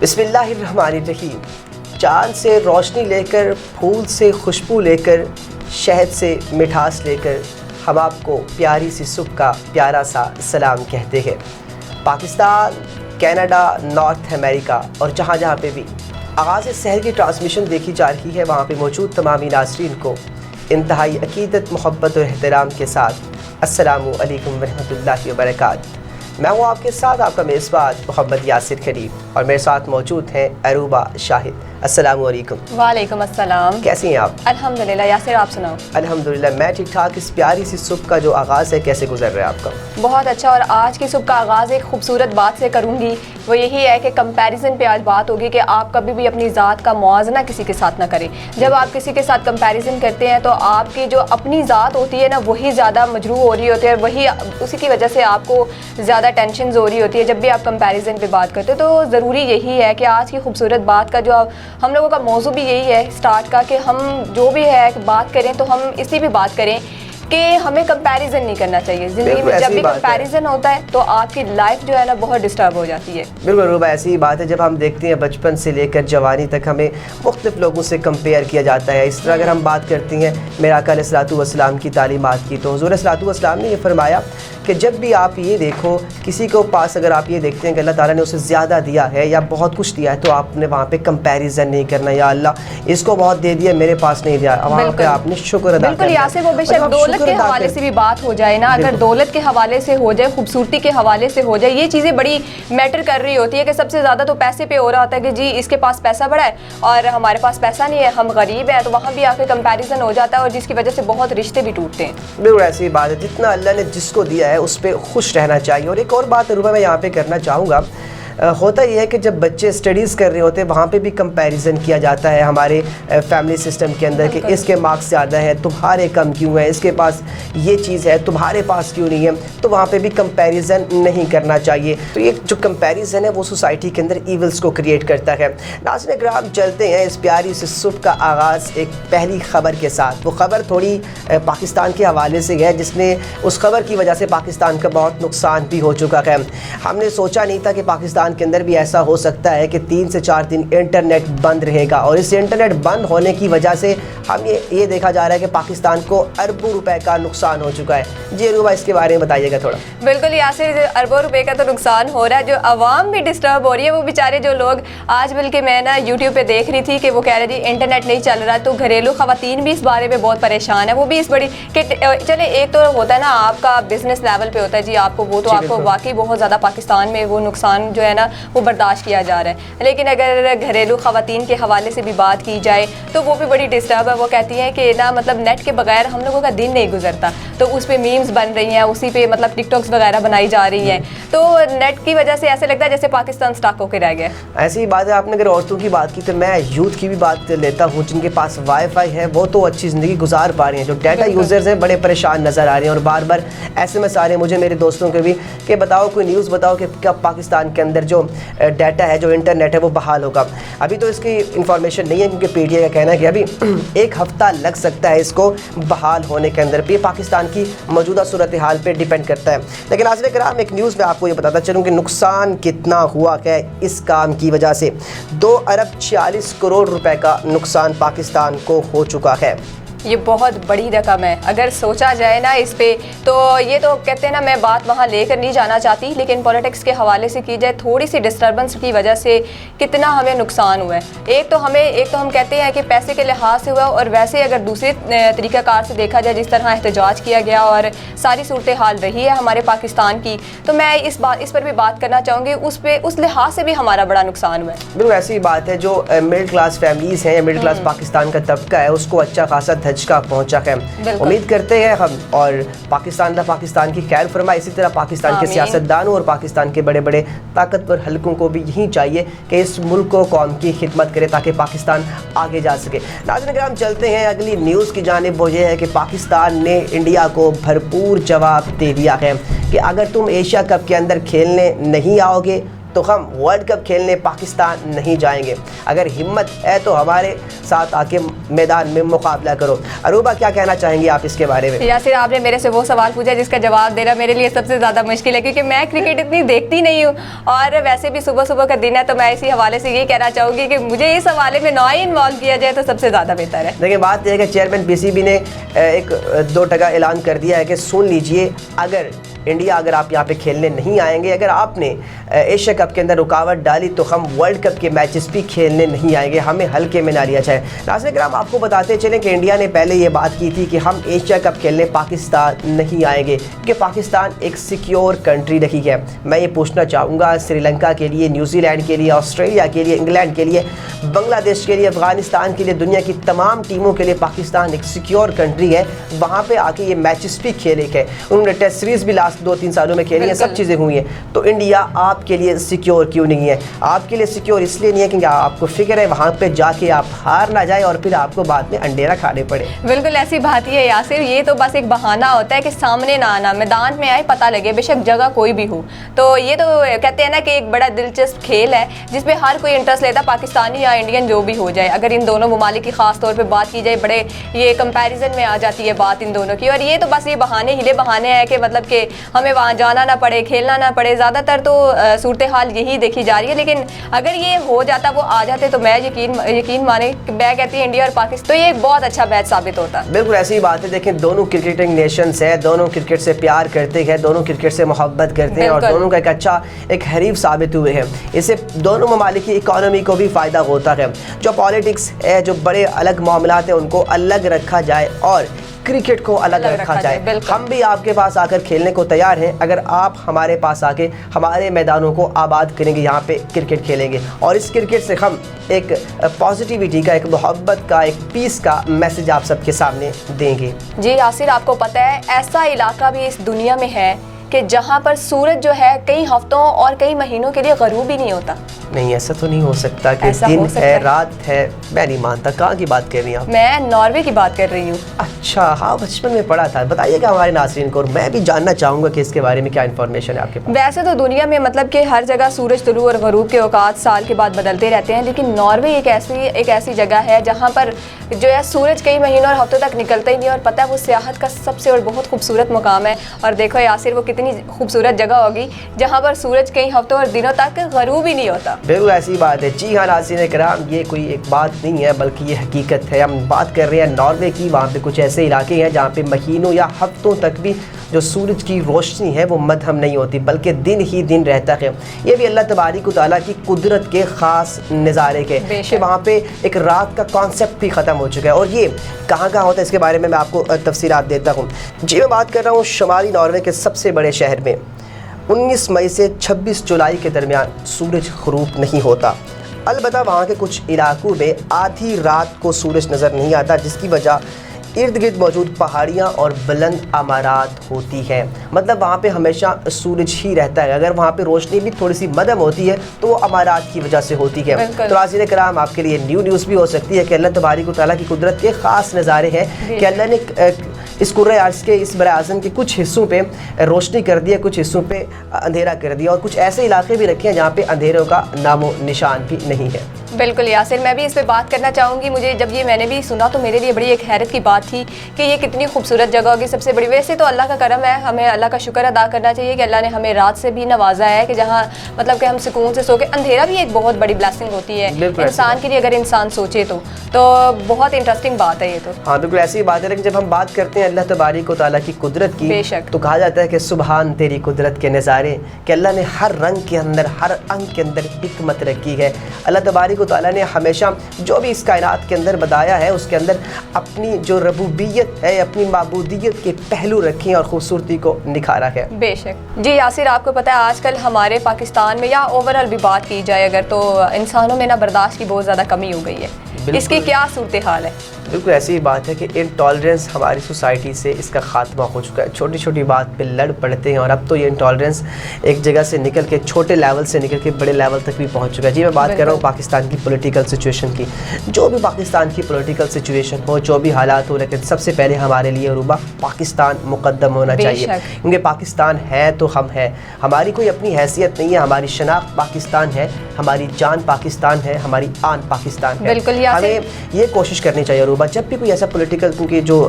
بسم اللہ الرحمن الرحیم. چاند سے روشنی لے کر، پھول سے خوشبو لے کر، شہد سے مٹھاس لے کر ہم آپ کو پیاری سی صبح کا پیارا سا سلام کہتے ہیں. پاکستان، کینیڈا، نارتھ امریکہ اور جہاں جہاں پہ بھی آغاز سحر کی ٹرانسمیشن دیکھی جا رہی ہے، وہاں پہ موجود تمامی ناظرین کو انتہائی عقیدت، محبت اور احترام کے ساتھ السلام علیکم ورحمۃ اللہ وبرکاتہ. میں ہوں آپ کے ساتھ آپ کا میزبان محمد یاسر کریم، اور میرے ساتھ موجود ہیں عروبہ شاہد. السلام علیکم. وعلیکم السلام. کیسی ہیں آپ؟ الحمدللہ. یاسر آپ سناؤ. الحمدللہ میں ٹھیک ٹھاک. اس پیاری سی صبح کا جو آغاز ہے کیسے گزر رہا ہے آپ کا؟ بہت اچھا. اور آج کی صبح کا آغاز ایک خوبصورت بات سے کروں گی، وہ یہی ہے کہ کمپیریزن پہ آج بات ہوگی کہ آپ کبھی بھی اپنی ذات کا موازنہ کسی کے ساتھ نہ کریں. جب آپ کسی کے ساتھ کمپیریزن کرتے ہیں تو آپ کی جو اپنی ذات ہوتی ہے نا، وہی زیادہ مجروح ہو رہی ہوتی ہے، وہی اسی کی وجہ سے آپ کو زیادہ ٹینشنز ہو رہی ہوتی ہے جب بھی آپ کمپیریزن پہ بات کرتے ہو. تو ضروری یہی ہے کہ آج کی خوبصورت بات کا جو ہم لوگوں کا موضوع بھی یہی ہے سٹارٹ کا، کہ ہم جو بھی ہے بات کریں تو ہم اسی پہ بات کریں کہ ہمیں کمپیریزن نہیں کرنا چاہیے زندگی میں. جب بھی کمپیریزن ہوتا ہے تو آپ کی لائف جو ہے نا بہت ڈسٹرب ہو جاتی ہے. بالکل روبا، ایسی ہی بات ہے. جب ہم دیکھتے ہیں بچپن سے لے کر جوانی تک ہمیں مختلف لوگوں سے کمپیئر کیا جاتا ہے. اس طرح اگر ہم بات کرتی ہیں میرے آقا علیہ الصلوۃ والسلام کی تعلیمات کی، تو حضور علیہ الصلوۃ والسلام نے یہ فرمایا کہ جب بھی آپ یہ دیکھو کسی کو پاس، اگر آپ یہ دیکھتے ہیں کہ اللہ تعالیٰ نے اسے زیادہ دیا ہے یا بہت کچھ دیا ہے، تو آپ نے وہاں پہ کمپیریزن نہیں کرنا، یا اللہ اس کو بہت دے دیا میرے پاس نہیں دیا. وہاں پہ آپ نے شکر ادا کرنا. بالکل یاسر. وہ بے شک دولت کے حوالے سے بھی بات ہو جائے نا، اگر دولت کے حوالے سے ہو جائے، خوبصورتی کے حوالے سے ہو جائے، یہ چیزیں بڑی میٹر کر رہی ہوتی ہے کہ سب سے زیادہ تو پیسے پہ ہو رہا ہوتا ہے کہ جی اس کے پاس پیسہ بڑا ہے اور ہمارے پاس پیسہ نہیں ہے، ہم غریب ہیں. تو وہاں بھی آ کے کمپیریزن ہو جاتا ہے اور جس کی وجہ سے بہت رشتے بھی ٹوٹتے ہیں. بالکل ایسی بات ہے. جتنا اللہ نے جس کو دیا ہے اس پہ خوش رہنا چاہیے. اور ایک اور بات روبا میں یہاں پہ کرنا چاہوں گا، ہوتا یہ ہے کہ جب بچے اسٹڈیز کر رہے ہوتے ہیں وہاں پہ بھی کمپیریزن کیا جاتا ہے ہمارے فیملی سسٹم کے اندر کہ اس کے مارکس زیادہ ہیں، تمہارے کم کیوں ہیں، اس کے پاس یہ چیز ہے تمہارے پاس کیوں نہیں ہے. تو وہاں پہ بھی کمپیریزن نہیں کرنا چاہیے. تو یہ جو کمپیریزن ہے وہ سوسائٹی کے اندر ایولز کو کریٹ کرتا ہے. ناظرین اکرام، چلتے ہیں اس پیاری سی صبح کا آغاز ایک پہلی خبر کے ساتھ. وہ خبر تھوڑی پاکستان کے حوالے سے ہے، جس نے اس خبر کی وجہ سے پاکستان کا بہت نقصان بھی ہو چکا ہے. ہم نے سوچا نہیں تھا کہ پاکستان کے اندر بھی ایسا ہو سکتا ہے کہ 3 سے 4 دن انٹرنیٹ بند رہے گا، اور اس انٹرنیٹ بند ہونے کی وجہ سے ہم یہ دیکھا جا رہا ہے کہ پاکستان کو اربوں روپے کا نقصان ہو چکا ہے. جی روبا، اس کے بارے میں بتائیے گا تھوڑا. بالکل یاسر، اربوں روپے کا تو نقصان ہو رہا ہے، جو عوام بھی ڈسٹرب ہو رہی ہے. وہ بیچارے جو لوگ آج بلکہ میں نا یوٹیوب پہ دیکھ رہی تھی کہ وہ کہہ رہے جی انٹرنیٹ نہیں چل رہا، تو گھریلو خواتین بھی اس بارے میں بہت پریشان ہے. وہ بھی اس بڑی کہ چلے ایک تو ہوتا ہے نا آپ کا بزنس لیول پہ ہوتا ہے جی آپ کو وہ تو آپ کو واقعی بہت زیادہ پاکستان میں وہ نقصان جو ہے نا وہ برداشت کیا جا رہا ہے. لیکن اگر گھریلو خواتین کے حوالے سے بھی بات کی جائے تو وہ بھی بڑی ڈسٹرب ہے. وہ کہتی ہیں کہ نا مطلب نیٹ کے بغیر ہم لوگوں کا دن نہیں گزرتا. تو اس پہ میمز بن رہی ہیں، اسی پہ مطلب ٹک ٹاکس وغیرہ بنائی جا رہی ہیں. تو نیٹ کی وجہ سے ایسے لگتا ہے جیسے پاکستان سٹاک ہو کے رہ گیا. ایسی بات ہے. آپ نے اگر عورتوں کی بات کی تو میں یوتھ کی بھی بات لیتا ہوں. جن کے پاس وائی فائی ہے وہ تو اچھی زندگی گزار پا رہے ہیں. جو ڈیٹا یوزرز ہیں بڑے پریشان نظر آ رہے ہیں، اور بار بار ایسے میں سارے مجھے میرے دوستوں کے بھی کہ بتاؤ کوئی نیوز بتاؤ کہ کب پاکستان کے اندر جو ڈیٹا ہے، جو انٹرنیٹ ہے، وہ بحال ہوگا. ابھی تو اس کی انفارمیشن نہیں ہے، کیونکہ پی ٹی آئی کا کہنا ہے کہ ابھی 1 ہفتہ لگ سکتا ہے اس کو بحال ہونے کے اندر. یہ پاکستان کی موجودہ صورتحال پہ ڈیپینڈ کرتا ہے. لیکن ناظرین کرام، ایک نیوز میں آپ کو یہ بتاتا چلوں کہ نقصان کتنا ہوا ہے اس کام کی وجہ سے. 2 ارب 46 کروڑ روپے کا نقصان پاکستان کو ہو چکا ہے. یہ بہت بڑی رقم ہے اگر سوچا جائے نا اس پہ. تو یہ تو کہتے ہیں نا، میں بات وہاں لے کر نہیں جانا چاہتی، لیکن پولیٹکس کے حوالے سے کی جائے تھوڑی سی ڈسٹربنس کی وجہ سے کتنا ہمیں نقصان ہوا ہے. ایک تو ہم کہتے ہیں کہ پیسے کے لحاظ سے ہوا، اور ویسے اگر دوسرے طریقہ کار سے دیکھا جائے جس طرح احتجاج کیا گیا اور ساری صورتحال رہی ہے ہمارے پاکستان کی، تو میں اس پر بھی بات کرنا چاہوں گی. اس لحاظ سے بھی ہمارا بڑا نقصان ہوا ہے. بالکل ایسی بات ہے. جو مڈل کلاس فیملیز ہیں یا مڈل کلاس پاکستان کا طبقہ ہے، اس کو اچھا خاصا دھچکا پہنچا ہے. امید کرتے ہیں ہم، اور پاکستان کی خیر فرمائے. اسی طرح پاکستان کے سیاستدانوں اور پاکستان کے بڑے بڑے طاقتور حلقوں کو بھی یہی چاہیے کہ اس ملک کو قوم کی خدمت کرے تاکہ پاکستان آگے جا سکے. ناظرین اکرام، چلتے ہیں اگلی نیوز کی جانب. وہ یہ ہے کہ پاکستان نے انڈیا کو بھرپور جواب دے دیا ہے کہ اگر تم ایشیا کپ کے اندر کھیلنے نہیں آؤ گے تو ہم ورلڈ کپ کھیلنے پاکستان نہیں جائیں گے. اگر ہمت ہے تو ہمارے ساتھ آ کے میدان میں مقابلہ کرو. عروبہ کیا کہنا چاہیں گی آپ اس کے بارے میں؟ یاسر آپ نے میرے سے وہ سوال پوچھا جس کا جواب دینا میرے لیے سب سے زیادہ مشکل ہے کیونکہ میں کرکٹ اتنی دیکھتی نہیں ہوں اور ویسے بھی صبح صبح کا دن ہے تو میں اسی حوالے سے یہ کہنا چاہوں گی کہ مجھے اس حوالے میں نہ ہی انوالو کیا جائے تو سب سے زیادہ بہتر ہے. دیکھیں بات یہ ہے کہ چیئرمین پی سی بی نے ایک 2 ٹکا اعلان کر دیا ہے کہ سن لیجئے اگر آپ یہاں پہ کھیلنے نہیں آئیں گے, اگر آپ نے ایشیا کپ کے اندر رکاوٹ ڈالی تو ہم ورلڈ کپ کے میچز بھی کھیلنے نہیں آئیں گے, ہمیں ہلکے میں نہ لیا جائے. ناظرین کرام آپ کو بتاتے چلیں کہ انڈیا نے پہلے یہ بات کی تھی کہ ہم ایشیا کپ کھیلنے پاکستان نہیں آئیں گے کہ پاکستان ایک سیکیور کنٹری رہی ہے. میں یہ پوچھنا چاہوں گا سری لنکا کے لیے, نیوزی لینڈ کے لیے, آسٹریلیا کے لیے, انگلینڈ کے لیے, بنگلہ دیش کے لیے, افغانستان کے لیے, دنیا کی تمام ٹیموں کے لیے پاکستان ایک سیکیور کنٹری ہے. وہاں پہ آ کے یہ میچز بھی کھیلے گئے, انہوں نے ٹیسٹ سیریز بھی لاسٹ 2-3 سالوں میں کھیلی ہیں, سب چیزیں ہوئی ہیں. تو انڈیا آپ کے لیے سیکیور کیوں نہیں ہے؟ آپ کے لیے سیکیور اس لیے نہیں ہے کیونکہ آپ کو فکر ہے وہاں پہ جا کے آپ ہار نہ جائیں اور پھر آپ کو بعد میں انڈیرا کھانے پڑے. بالکل ایسی بات ہی ہے یاسر, یہ تو بس ایک بہانہ ہوتا ہے کہ سامنے نہ آنا, میدان میں آئے پتہ لگے, بے شک جگہ کوئی بھی ہو. تو یہ تو کہتے ہیں نا کہ ایک بڑا دلچسپ کھیل ہے جس میں ہر کوئی انٹرسٹ لیتا, پاکستانی یا انڈین جو بھی ہو جائے. اگر ان دونوں ممالک کی خاص طور پہ بات کی جائے, بڑے یہ کمپیریزن میں آ جاتی ہے بات ان دونوں کی. اور یہ تو بس یہ بہانے ہیلے بہانے ہیں کہ مطلب کہ ہمیں وہاں جانا نہ پڑے, کھیلنا نہ پڑے. زیادہ تر تو صورتحال یہی دیکھی جا رہی ہے, لیکن اگر یہ ہو جاتا, وہ آ جاتے تو میں یقین مانے میں کہتی ہوں انڈیا اور پاکستان تو یہ ایک بہت اچھا میچ ثابت ہوتا. بالکل ایسی ہی بات ہے. دیکھیں دونوں کرکٹنگ نیشنز ہیں, دونوں کرکٹ سے پیار کرتے ہیں, دونوں کرکٹ سے محبت کرتے ہیں اور دونوں کا ایک اچھا ایک حریف ثابت ہوئے ہیں. اس سے دونوں ممالک کی اکانومی کو بھی فائدہ ہوتا ہے. جو پالیٹکس ہے, جو بڑے الگ معاملات ہیں ان کو الگ رکھا جائے اور کرکٹ کو الگ رکھا جائے. ہم بھی آپ کے پاس آ کر کھیلنے کو تیار ہیں اگر آپ ہمارے پاس آ کے ہمارے میدانوں کو آباد کریں گے, یہاں پہ کرکٹ کھیلیں گے اور اس کرکٹ سے ہم ایک پازیٹیوٹی کا, ایک محبت کا, ایک پیس کا میسج آپ سب کے سامنے دیں گے. جی یاسر آپ کو پتہ ہے ایسا علاقہ بھی اس دنیا میں ہے کہ جہاں پر سورج جو ہے کئی ہفتوں اور کئی مہینوں کے لیے غروب ہی نہیں ہوتا. نہیں ایسا تو نہیں ہو سکتا کہ دن ہے رات ہے, میں نہیں مانتا. کہاں کی بات کر رہی ہیں آپ؟ میں ناروے کی بات کر رہی ہوں. اچھا ہاں بچپن میں پڑھا تھا. بتائیے گا ہمارے ناظرین کو, اور میں بھی جاننا چاہوں گا کہ اس کے بارے میں کیا انفارمیشن ہے آپ کے پاس. ویسے تو دنیا میں مطلب کہ ہر جگہ سورج طلوع اور غروب کے اوقات سال کے بعد بدلتے رہتے ہیں, لیکن ناروے ایک ایسی جگہ ہے جہاں پر جو ہے سورج کئی مہینوں اور ہفتوں تک نکلتا ہی نہیں, اور پتہ ہے وہ سیاحت کا سب سے اور بہت خوبصورت مقام ہے. اور دیکھو یاسر وہ کتنی خوبصورت جگہ ہوگی جہاں پر سورج کئی ہفتوں اور دنوں تک غروب ہی نہیں ہوتا. بالکل ایسی بات ہے. جی ہاں ناظرین کرام, یہ کوئی ایک بات نہیں ہے بلکہ یہ حقیقت ہے. ہم بات کر رہے ہیں ناروے کی. وہاں پہ کچھ ایسے علاقے ہیں جہاں پہ مہینوں یا ہفتوں تک بھی جو سورج کی روشنی ہے وہ مدھم نہیں ہوتی بلکہ دن ہی دن رہتا ہے. یہ بھی اللہ تبارک و تعالیٰ کی قدرت کے خاص نظارے کے کہ وہاں پہ ایک رات کا کانسیپٹ بھی ختم ہو چکا ہے. اور یہ کہاں ہوتا ہے اس کے بارے میں آپ کو تفصیلات دیتا ہوں. جی میں بات کر رہا ہوں شمالی ناروے کے سب سے بڑے شہر میں 19 مئی سے 26 جولائی کے درمیان سورج غروب نہیں ہوتا. البتہ وہاں کے کچھ علاقوں میں آدھی رات کو سورج نظر نہیں آتا, جس کی وجہ ارد گرد موجود پہاڑیاں اور بلند عمارات ہوتی ہیں. مطلب وہاں پہ ہمیشہ سورج ہی رہتا ہے. اگر وہاں پہ روشنی بھی تھوڑی سی مدھم ہوتی ہے تو وہ عمارات کی وجہ سے ہوتی ہے. تو ناظرین کرام آپ کے لیے نیوز بھی ہو سکتی ہے کہ اللہ تبارک و تعالیٰ کی قدرت کے خاص نظارے ہیں کہ اللہ نے اس کرۂ ارض کے اس برِ اعظم کے کچھ حصوں پہ روشنی کر دیا, کچھ حصوں پہ اندھیرا کر دیا, اور کچھ ایسے علاقے بھی رکھے ہیں جہاں پہ اندھیروں کا نام و نشان بھی نہیں ہے. بالکل یاسر, میں بھی اس پہ بات کرنا چاہوں گی. مجھے جب یہ میں نے بھی سنا تو میرے لیے بڑی ایک حیرت کی بات تھی کہ یہ کتنی خوبصورت جگہ ہوگی. سب سے بڑی ویسے تو اللہ کا کرم ہے, ہمیں اللہ کا شکر ادا کرنا چاہیے کہ اللہ نے ہمیں رات سے بھی نوازا ہے کہ جہاں مطلب کہ ہم سکون سے سو کے, اندھیرا بھی ایک بہت بڑی بلیسنگ ہوتی ہے انسان کے لیے اگر انسان سوچے تو بہت انٹرسٹنگ بات ہے یہ تو. ہاں بالکل ایسی بات ہے. لیکن جب ہم بات کرتے ہیں اللہ تبارک و تعالیٰ کی قدرت کی تو کہا جاتا ہے کہ سبحان تیری قدرت کے نظارے, کہ اللہ نے ہر رنگ کے اندر, ہر انگ کے اندر حکمت رکھی ہے. اللہ تبارک و تعالیٰ نے ہمیشہ جو بھی اس کائنات کے اندر بتایا ہے اس کے اندر اپنی جو ربوبیت ہے, اپنی معبودیت کے پہلو رکھے ہیں اور خوبصورتی کو نکھارا ہے. بے شک. جی یاسر آپ کو پتہ ہے آج کل ہمارے پاکستان میں یا اوور آل بھی بات کی جائے اگر تو انسانوں میں نا برداشت کی بہت زیادہ کمی ہو گئی ہے. اس کی کیا صورتحال ہے؟ بالکل ایسی ہی بات ہے کہ انٹالرنس ہماری سوسائٹی سے اس کا خاتمہ ہو چکا ہے. چھوٹی چھوٹی بات پہ لڑ پڑتے ہیں اور اب تو یہ انٹالرنس ایک جگہ سے نکل کے, چھوٹے لیول سے نکل کے بڑے لیول تک بھی پہنچ چکا ہے. جی میں بات کر رہا ہوں پاکستان کی کی پولیٹیکل سچویشن کی. جو بھی پاکستان کی پولیٹیکل سچویشن ہو, جو بھی حالات ہو, لیکن سب سے پہلے ہمارے لیے عروبہ پاکستان مقدم ہونا چاہیے, کیونکہ پاکستان ہے تو ہم ہیں. ہماری کوئی اپنی حیثیت نہیں ہے, ہماری شناخت پاکستان ہے, ہماری جان پاکستان ہے, ہماری آن پاکستان ہے. ہمیں یہ کوشش کرنی چاہیے عروبہ, جب بھی کوئی ایسا پولیٹیکل, کیونکہ جو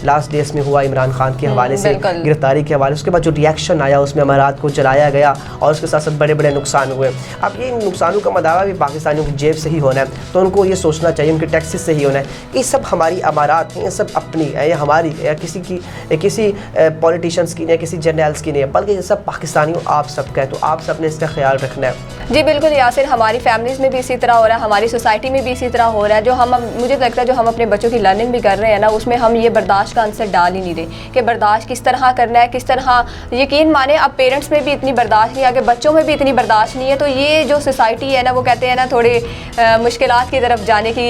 لاسٹ ڈیز میں ہوا عمران خان کے حوالے سے, گرفتاری کے حوالے, اس کے بعد جو ریئیکشن آیا, اس میں امارات کو جلایا گیا اور اس کے ساتھ ساتھ بڑے بڑے نقصان ہوئے. اب یہ نقصانوں کا مداوع بھی پاکستانیوں کی جیب سے ہی ہونا ہے, تو ان کو یہ سوچنا چاہیے ان کے ٹیکسز سے ہی ہونا ہے. یہ سب ہماری امارات ہیں, یہ سب اپنی ہے, یا ہماری یا کسی پولیٹیشینس کی نہیں, کسی جرنلس کی نہیں ہے, بلکہ یہ سب پاکستانیوں آپ سب کا ہے. تو آپ سب نے اس کا خیال رکھنا ہے. جی بالکل یاسر, ہماری فیملیز میں بھی اسی طرح ہو رہا ہے, ہماری سوسائٹی میں بھی اسی طرح ہو رہا ہے. جو ہم مجھے لگتا ہے جو ہم اپنے بچوں کی لرننگ بھی کر رہے ہیں نا, اس میں ہم یہ برداشت کا عنصر ڈال ہی نہیں رہے کہ برداشت کس طرح کرنا ہے, کس طرح. یقین مانیں اب پیرنٹس میں بھی اتنی برداشت نہیں ہے, اگر بچوں میں بھی اتنی برداشت نہیں ہے, تو یہ جو سوسائٹی ہے نا, وہ کہتے ہیں نا تھوڑے مشکلات کی طرف جانے کی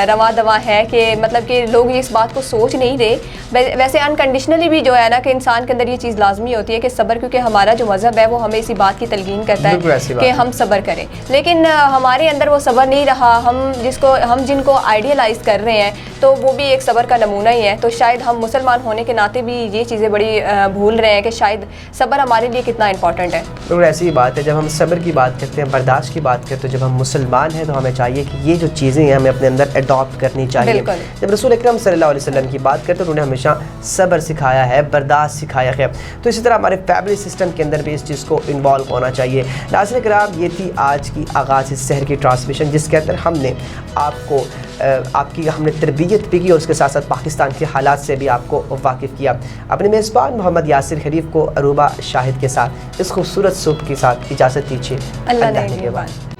رواں دواں ہے, کہ مطلب کہ لوگ اس بات کو سوچ نہیں رہے. ویسے انکنڈیشنلی بھی جو ہے نا کہ انسان کے اندر یہ چیز لازمی ہوتی ہے کہ صبر, کیونکہ ہمارا جو مذہب ہے وہ ہمیں اسی بات کی تلقین کرتا ہے کہ ہم صبر کریں. لیکن ہمارے اندر وہ صبر نہیں رہا. ہم جن کو آئیڈیلائز کر رہے ہیں, تو وہ بھی ایک صبر کا نمونہ ہی ہے. تو شاید ہم مسلمان ہونے کے ناطے بھی یہ چیزیں بڑی بھول رہے ہیں کہ شاید صبر ہمارے لیے کتنا امپورٹنٹ ہے. بالکل ایسی بات ہے. جب ہم صبر کی بات کرتے ہیں, برداشت کی بات کرتے ہیں, تو جب ہم مسلمان ہیں تو ہمیں چاہیے کہ یہ جو چیزیں ہیں ہمیں اپنے اندر اڈاپٹ کرنی چاہیے. جب رسول اکرم صلی اللہ علیہ وسلم کی بات کرتے ہیں تو انہوں نے ہمیشہ صبر سکھایا ہے, برداشت سکھایا ہے. تو اسی طرح ہمارے فیملی سسٹم کے اندر بھی اس چیز کو انوالو ہونا چاہیے. ناظرین کرام, یہ تھی آج کی آغاز اس شہر کی ٹرانسمیشن, جس کے اندر ہم نے آپ کی ہم نے تربیت بھی کی اور اس کے ساتھ ساتھ پاکستان کے حالات سے بھی آپ کو واقف کیا. اپنے میزبان محمد یاسر حریف کو عروبہ شاہد کے ساتھ اس خوبصورت صبح کے ساتھ اجازت دیجیے. اللہ نے